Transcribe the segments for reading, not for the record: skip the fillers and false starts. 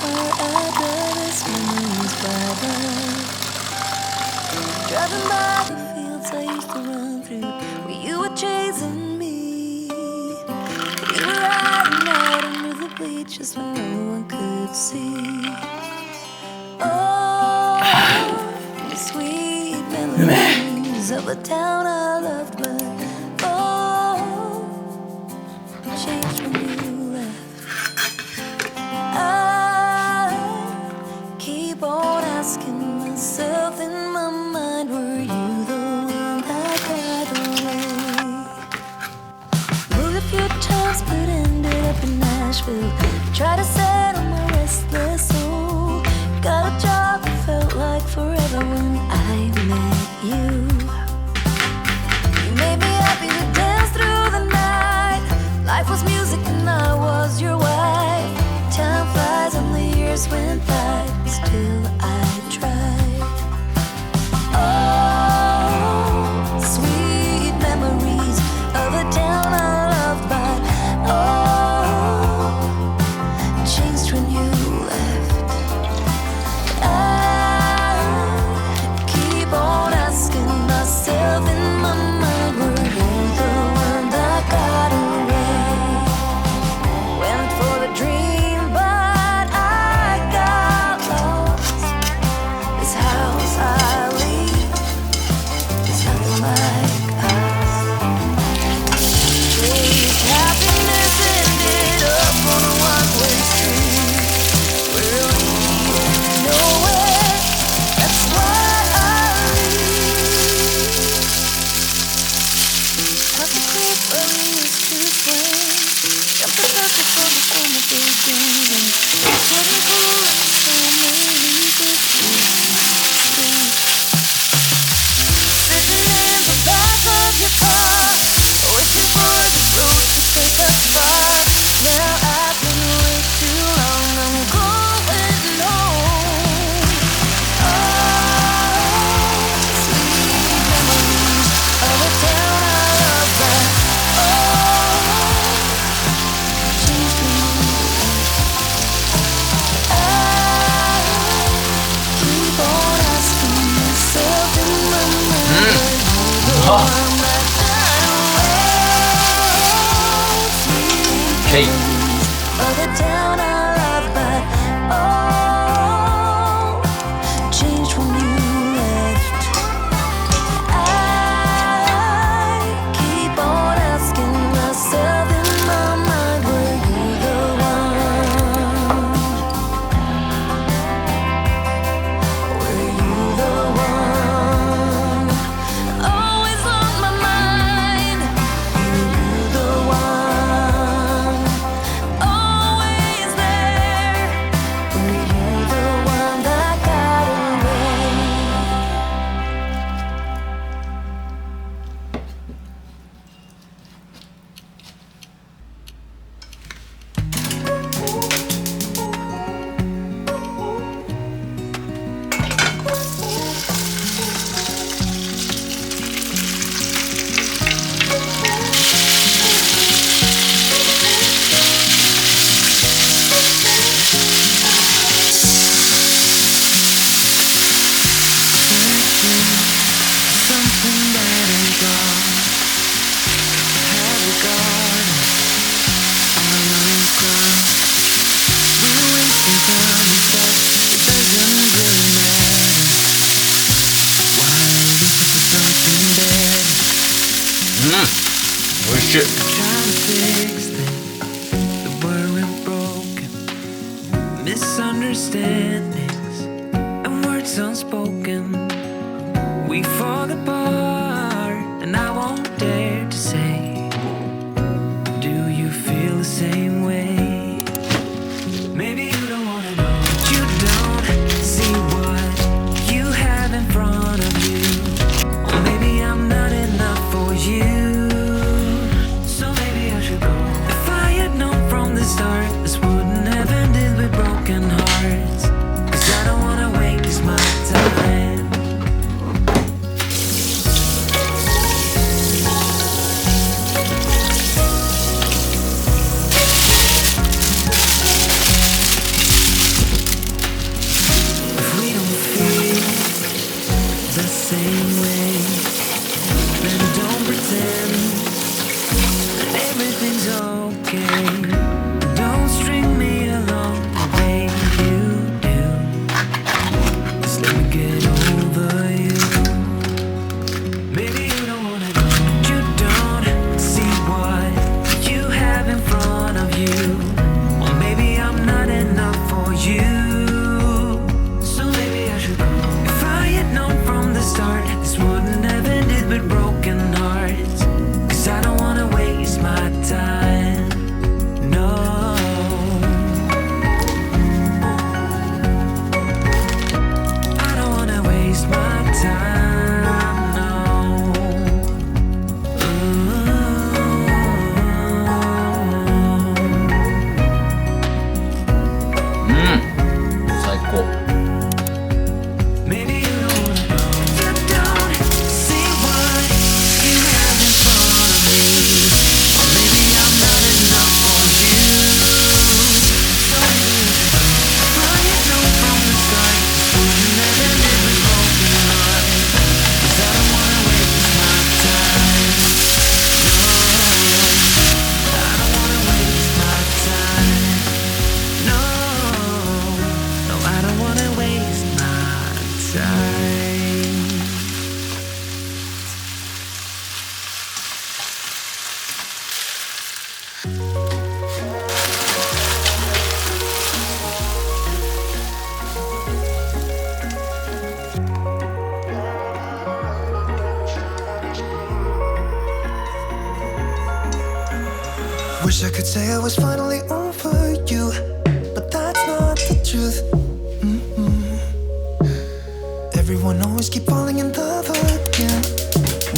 car after this memory's brighter. Driving by the fields I used to run through, where you were chasing me. We were riding out under the bleachers when no one could see. Oh, the sweet memories of a town I loved, but oh, changed when you left. I keep on asking myself in my mind, were you the one that cried away? Moved a few times but ended up in Nashville. Tried to settle my restless soul. Got a job that felt like forever when I met you. You made me happy to dance through the night. Life was music and I was your wife. Time flies and the years went by, still I tried. Oh, sweet memories of a town I loved, but oh, changed when you left. I keep on asking myself in my mind, were you the one that got away? Went for the dream, but I got lost. This house I leave is nothing like us. Chased happiness, ended up on a one-way street. We're leading nowhere, that's why I leave. Cross the creek where we used to swim. Jump the circle from the summer big game. It's wasn't cool like the summer leaves it free. Sitting in the back of your car, wishing for the road to take us far. Now I've been way too long, I'm going home. Oh, sweet memories of a town I love, but oh, changed when you left. I keep on asking myself in my mind, were you the one that got away? Sweet Hey. memories of a town I love, but oh, changed when you left. I keep on asking myself in my mind, were you the one? Were you the one? Always on my mind. Were you the one? Always there. Were you the one that got away? Something that ain't gone. Have regard. Our lines crossed. We're wasting time and stuff. It doesn't really matter. Why looking for something better? おいしい。 Trying to fix things that weren't broken. Misunderstandings and words unspoken. We fall apart, and I won't dare to say, do you feel the same way? Maybe you don't wanna know, but you don't see what you have in front of you. Or maybe I'm not enough for you, so maybe I should go. If I had known from the start, this wouldn't have ended with broken hearts. 'Cause I don't wanna waste my time. Wish I could say I was finally over you, but that's not the truth. Everyone always keep falling in love again.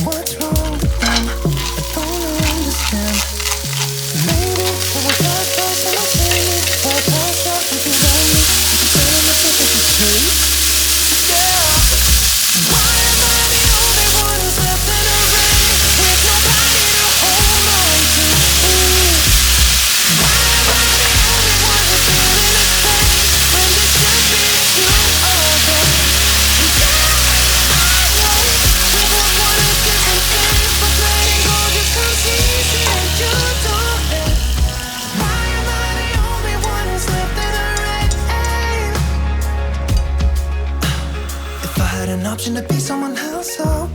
What's wrong with them? I don't understand. Maybe it was our first and my shame. Or past out if you write me. If you turn on the switch, it's a tree. Yeah. Why am I the only one who's left in a rain with nobody to hold on to? Why am I the only one who's feeling this pain when this should be two of them? Option to be someone else, oh